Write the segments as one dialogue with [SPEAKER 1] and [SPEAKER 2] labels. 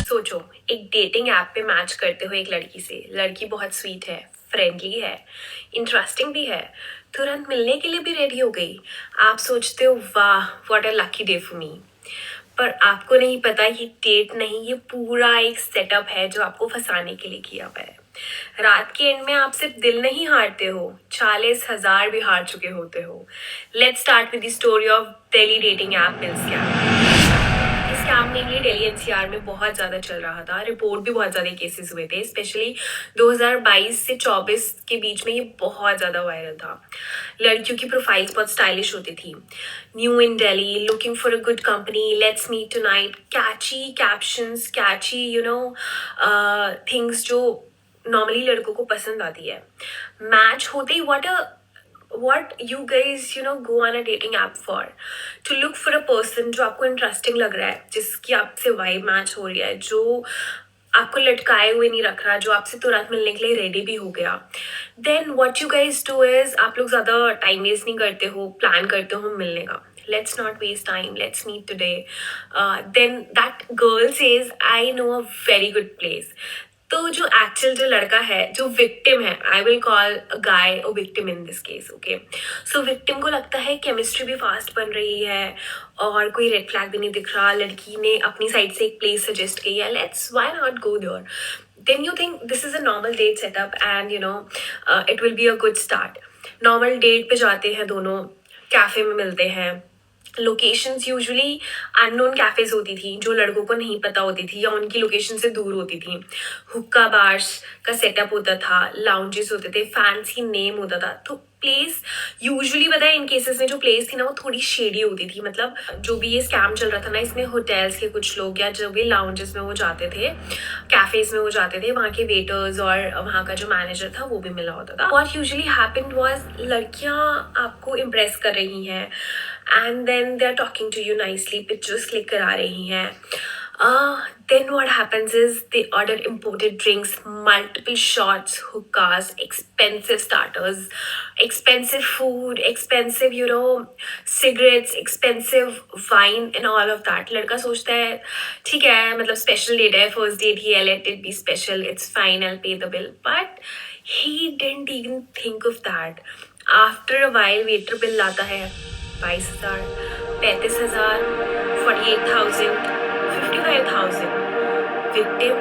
[SPEAKER 1] सोचो, एक dating app पे मैच करते हो एक लड़की से। लड़की बहुत स्वीट है, फ्रेंडली है, इंटरेस्टिंग भी है, तुरंत मिलने के लिए भी रेडी हो गई। आप सोचते हो वाह what a lucky day for me. पर आपको नहीं पता ये डेट नहीं, ये पूरा एक सेटअप है जो आपको फंसाने के लिए किया हुआ है। रात के एंड में आप सिर्फ दिल नहीं हारते हो, 40,000 भी हार चुके होते हो। Let's start with the story of Delhi dating app mill scam. इस स्कैम मेनली दिल्ली एनसीआर में बहुत ज़्यादा चल रहा था। रिपोर्ट भी बहुत ज़्यादा केसेस हुए थे, स्पेशली 2022 से 24 के बीच में ये बहुत ज़्यादा वायरल था। लड़कियों की प्रोफाइल्स बहुत स्टाइलिश होती थी। New in Delhi, looking for a good company, let's meet tonight, catchy captions, catchy things जो नॉर्मली लड़कों को पसंद आती है। मैच होते ही what you guys go on a dating app for, to look for a person जो आपको इंटरेस्टिंग लग रहा है, जिसकी आपसे वाइब मैच हो रही है, जो आपको लटकाए हुए नहीं रख रहा, जो आपसे तुरंत मिलने के लिए रेडी भी हो गया। Then what you guys do is, आप लोग ज़्यादा टाइम वेस्ट नहीं करते हो, प्लान करते हो मिलने का। Let's not waste time, let's meet today. Then that girl says, I know a very good place. तो जो लड़का है, जो विक्टिम है, I will call a guy a victim in this case, okay. So victim को लगता है chemistry भी फास्ट बन रही है और कोई रेड फ्लैग भी नहीं दिख रहा। लड़की ने अपनी साइड से एक प्लेस सजेस्ट की है, let's why not go there. Then you think this is a normal date setup and it will be a good start. Normal date पे जाते हैं दोनों, कैफे में मिलते हैं। लोकेशंस यूजुअली अननोन कैफेज होती थी जो लड़कों को नहीं पता होती थी या उनकी लोकेशन से दूर होती थी। हुक्का बार्स का सेटअप होता था, लाउंजेस होते थे, फैंसी नेम होता था। तो प्लेस यूजुअली पता है इन केसेस में जो प्लेस थी ना वो थोड़ी शेडी होती थी। मतलब जो भी ये स्कैम चल रहा था ना, इसमें होटल्स के कुछ लोग या जो भी लाउंजेस में वो जाते थे, कैफेज में वो जाते थे, वहाँ के वेटर्स और वहाँ का जो मैनेजर था वो भी मिला होता था। व्हाट यूजुअली हैपेंड वाज, लड़कियाँ आपको इम्प्रेस कर रही हैं and then they are talking to you nicely, pictures click करा रही हैं। Then what happens is they order imported drinks, multiple shots, hookahs, expensive starters, expensive food, expensive cigarettes, expensive wine and all of that. लड़का सोचता है ठीक है, मतलब special date है, फर्स्ट डेट ही है, let it be special, it's fine, I'll pay the bill. But he didn't even think of that. After a while waiter bill लाता है 22,000, 35,000, 48,000, 55,000. Victim,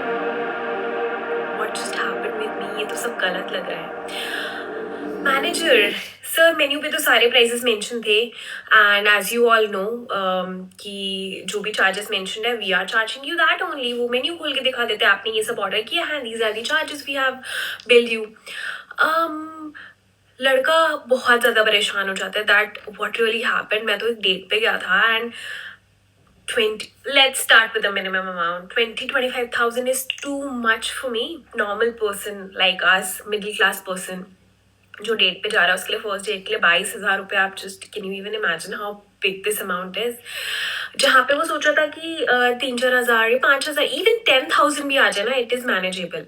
[SPEAKER 1] what just happened with me? ये तो सब गलत लग रहा है। मैनेजर सर, मेन्यू पे तो सारे प्राइसेस मेंशन थे and as you all know कि जो भी चार्जेस मेंशन है we are charging you that only. वो मेन्यू खोल के दिखा देते हैं आपने ये सब ऑर्डर किया है, these are the charges we have billed you. लड़का बहुत ज़्यादा परेशान हो जाता है दैट व्हाट रियली हैपेंड। मैं तो एक डेट पे गया था and 20, let's start with the minimum amount. 25,000 is too much for me. Normal person like us, middle class person जो डेट पे जा रहा है उसके लिए, फर्स्ट डेट के लिए 22,000 रुपये, आप just can you even imagine how big this amount is. जहाँ पे वो सोच रहा था कि 3-4 हज़ार या 5,000, इवन 10,000 भी आ जाए ना, it is manageable.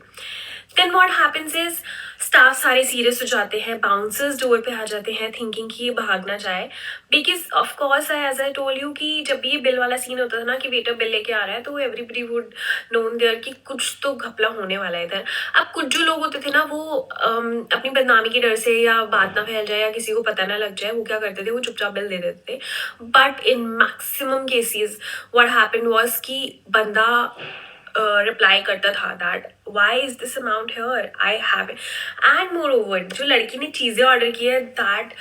[SPEAKER 1] Then what happens is staff सारे सीरियस हो जाते हैं, बाउंसर्स डोर पे आ जाते हैं थिंकिंग कि ये भाग ना जाए। Because of course as I told you कि जब ये बिल वाला सीन होता था ना कि वेटर बिल लेके आ रहा है, तो एवरीबडी वुड नोन देयर कि कुछ तो घपला होने वाला है इधर। अब कुछ जो लोग होते थे ना वो अपनी बदनामी के डर से या बात ना फैल जाए या किसी को पता ना लग जाए, वो क्या करते थे, वो चुपचाप बिल दे देते थे। But in maximum cases what happened was कि बंदा रिप्लाई करता था that why is this amount here, I have and more over जो लड़की ने चीज़ें ऑर्डर की है that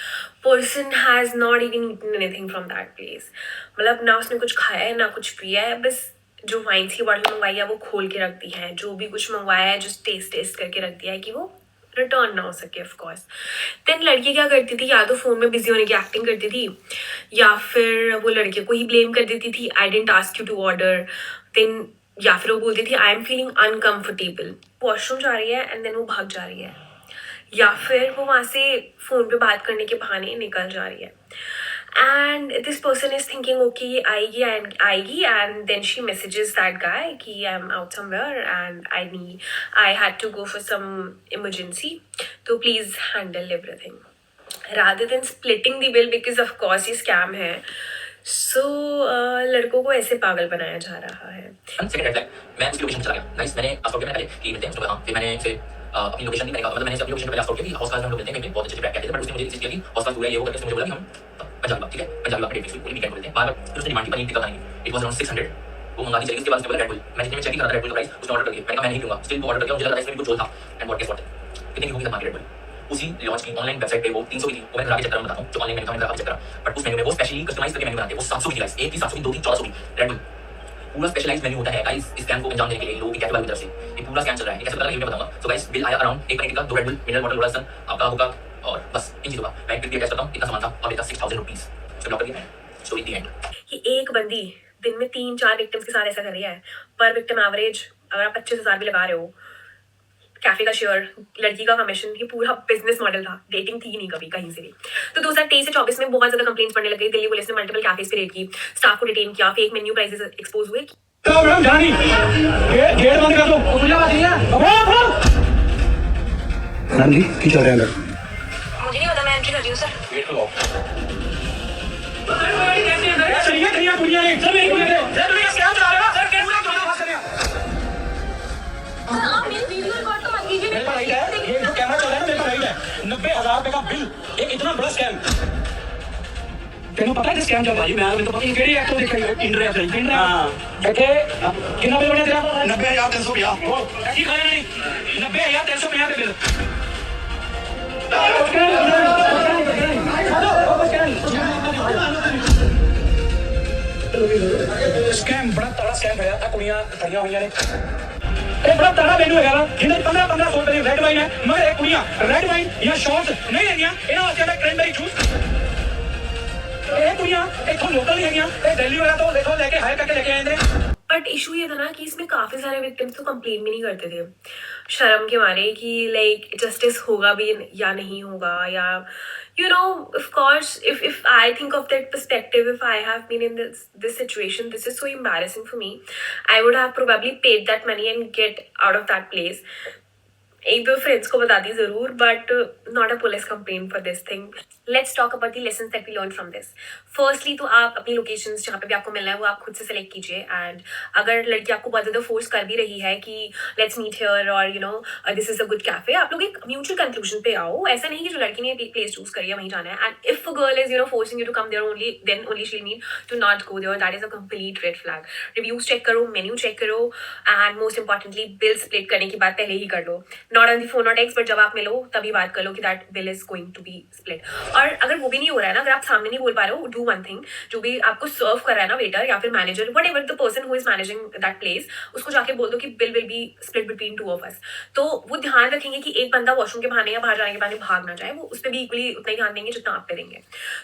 [SPEAKER 1] person has not even eaten anything from that place. मतलब ना उसने कुछ खाया है ना कुछ पिया है, बस जो वाइन की बॉटल मंगवाई है वो खोल के रख दी है, जो भी कुछ मंगवाया है जो टेस्ट करके रख दिया है कि वो रिटर्न ना हो सके ऑफ कोर्स। देन लड़की क्या करती थी, या तो फ़ोन में बिजी होने की एक्टिंग करती थी या फिर वो लड़के को ही ब्लेम कर देती थी, I don't ask you to order. Then या फिर वो बोलती थी I am feeling uncomfortable, washroom जा रही है एंड देन वो भाग जा रही है, या फिर वो वहाँ से फ़ोन पे बात करने के बहाने निकल जा रही है। And this person is thinking, okay, आएगी, and then she messages that guy कि I'm out somewhere and I had to go for some emergency, so please handle everything. Rather than splitting the bill, because of course ये scam है, सो लड़कों को ऐसे पागल बनाया जा रहा है।
[SPEAKER 2] सेकंड रेड फ्लैग, मैं उसकी लोकेशन चला गया। गाइस मैंने आस्क किया पहले कि मिलते हैं उसको, हाँ फिर मैंने उसे अपनी लोकेशन नहीं, मैंने मैंने अपनी लोकेशन पहले आस्क किया कि हाउस क्लास में हम लोग मिलते हैं कहीं पे, बहुत अच्छे ट्रैक कहते थे, बट उसने मुझे इंसिस्ट किया कि हाउस क्लास दूर है, ये वो करके उसने मुझे बोला कि हम पंजाबी बात, ठीक है पंजाबी बात डेट फिक्स पूरी वीकेंड को मिलते हैं। बार फिर उसने डिमांड की पनीर टिक्का खाएंगे, इट वाज अराउंड 600, वो मंगा दी चली। उसके बाद उसने बोला रेड बुल, मैं जितने में चेक ही कर रहा था रेड बुल का प्राइस, उसने ऑर्डर कर दिया। मैंने कहा मैं नहीं लूंगा, स्टिल वो ऑर्डर कर दिया, मुझे लगा इसमें भी कुछ झोल था। एंड व्हाट गेस व्हाट, कितने की होगी तब मार्केट रेड बुल उसी लॉन्च की ऑनलाइन वेबसाइट पे वो 300 की थी। वो मैं घर आके चेक करा, बताता हूँ जो ऑनलाइन मेन्यू था, मैंने घर आके चेक करा, बट उस मेन्यू में वो स्पेशली कस्टमाइज करके मेन्यू बनाते हैं। वो 700 की गाइस, एक की 700 की, दो की 1400 की रेड बुल, पूरा स्पेशलाइज्ड मेन्यू होता है गाइस। इस स्कैम को अंजाम देने के लिए लोगों की कैपिटल की तरफ से ये पूरा स्कैम चल रहा है। ये कैसे पता, ये मैं बताऊंगा। सो गाइस बिल आया अराउंड एक पैकेट का, 2 रेड बुल, मिनरल वाटर, लोरासन, आपका होगा, और बस इन चीजों का मैं क्लिक टेस्ट करता हूँ। इतना सामान था और ये था 6000 रुपीस। सो ब्लॉक करिए, स्टोरी दी एंड।
[SPEAKER 1] कि एक बंदी दिन में 3-4 विक्टिम्स के साथ ऐसा कर रही है। पर विक्टिम एवरेज अगर आप 25,000 भी लगा रहे हो, कैफे का शेयर, लड़की का कमीशन, ये पूरा बिजनेस मॉडल था। डेटिंग थी नहीं कभी कहीं से भी। तो 2023 से 24 में बहुत ज्यादा कंप्लेंट्स पड़ने लगे। दिल्ली पुलिस ने मल्टीपल कैफेज पे रेड की, स्टाफ को डिटेन किया, फेक मेन्यू प्राइसेस एक्सपोज हुए।
[SPEAKER 3] मैडम जानी गेट बंद कर दो। मैडम जी की चल रहा है अंदर?
[SPEAKER 1] मुझे नहीं पता, मैं एंट्री कर रही हूँ सर।
[SPEAKER 3] गेट लगाओ। चलिए दुनिया दुनिया ने सब एक मिनट है, दुनिया स्कैम चला रहा है सर। कैसे चला बात कर रहे हैं?
[SPEAKER 1] आप मेरी वीडियो रिकॉर्ड तो मत कीजिए।
[SPEAKER 3] मेरे पास राइट है, ये जो कैमरा चल रहा है ना, मेरे पास राइट है। 90,000 रुपए का बिल, एक इतना बड़ा स्कैम। तेनों पता है स्कैम चल रहा है? मैं तो पता नहीं केड़ी एक्ट तो देखा ही इंडिया से इंडिया। हां बैठे कितना बिल बना तेरा? 90,350। की खाया नहीं 90,350 पे बिल। स्कैम बड़ा तगड़ा स्कैम कराया था, कुड़ियां खड़ियां हुई ने। ਇਹ ਬੜਾ ਤਗੜਾ ਮੈਨੂੰ ਹੈਗਾ ਵਾ, ਜਿਹਨੇ 1500 ਰੁਪਏ ਦੀ ਰੈਡ ਵਾਈਨ ਹੈ, ਮਗਰ ਇਹ ਕੁੜੀਆਂ ਰੈਡ ਵਾਈਨ ਜਾਂ ਸ਼ਾਰਟਸ ਨਹੀਂ ਲੈਣੀਆਂ। ਇਹਨਾਂ ਵਾਸਤੇ ਦਾ ਕ੍ਰੈਨਬੈਰੀ ਜੂਸ। ਇਹ ਕੁੜੀਆਂ ਇੱਥੋਂ ਲੋਕਲ ਨਹੀਂ ਹੈਗੀਆਂ, ਇਹ ਦਿੱਲੀ ਵਾਲਾ ਤੋਂ ਦੇਖੋ ਲੈ ਕੇ ਹਾਇਰ ਕਰਕੇ ਲੈ ਕੇ ਆਏ ਨੇ।
[SPEAKER 1] बट इशू ये था ना कि इसमें काफी सारे विक्टिम्स तो कंप्लेन भी नहीं करते थे, शर्म के मारे कि लाइक जस्टिस होगा भी या नहीं होगा, या you know, of course, if I think of that perspective, if I have been in this situation, this is so embarrassing for me. I would have probably paid that money and get out of that place. एक दो friends को बताती जरूर, but not a police complain for this thing. Let's talk about the lessons that we learn from this. Firstly तो आप अपनी locations जहाँ पे भी आपको मिलना है वो आप खुद से सेलेक्ट कीजिए। एंड अगर लड़की आपको बहुत ज़्यादा फोर्स कर भी रही है कि लेट्स मीट हियर और you know this is a good cafe, आप लोग एक म्यूचुअल कंक्लूजन पे आओ। ऐसा नहीं कि जो लड़की ने प्लेस चूज करी है वहीं जाना है। And if a girl is forcing you to come there only, then only she need to not go there. That is a complete red flag. Reviews check करो, मेन्यू चेक करो, and most importantly bill split करने की बात पहले ही कर लो। Not on the phone और टेक्स्ट, बट जब आप मिलो तभी बात कर लो कि that bill is going to be split. और अगर वो भी नहीं हो रहा है ना, अगर आप सामने नहीं बोल पा रहे हो, डू वन थिंग, जो भी आपको सर्व कर रहा है ना वेटर या फिर manager, what ever the person who is managing that place, उसको जाके बोल दो कि bill will be split between two of us. तो वो ध्यान रखेंगे कि एक बंदा वॉशरूम के बहाने या बाहर जाने के बहाने भाग ना जाए, वो उस पर भी इक्वली उतना ही ध्यान देंगे जितना आप पे देंगे।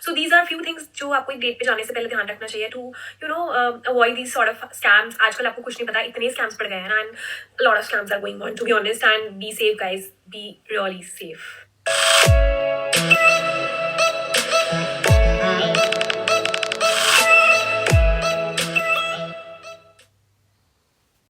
[SPEAKER 1] So these are few things जो आपको एक डेट पे जाने से पहले ध्यान रखना चाहिए to you know avoid these sort of scams. आजकल आपको कुछ नहीं पता, इतने स्कैम्स पड़ गए हैं ना, and lot of scams are going on, to be honest. And be safe guys, be really safe.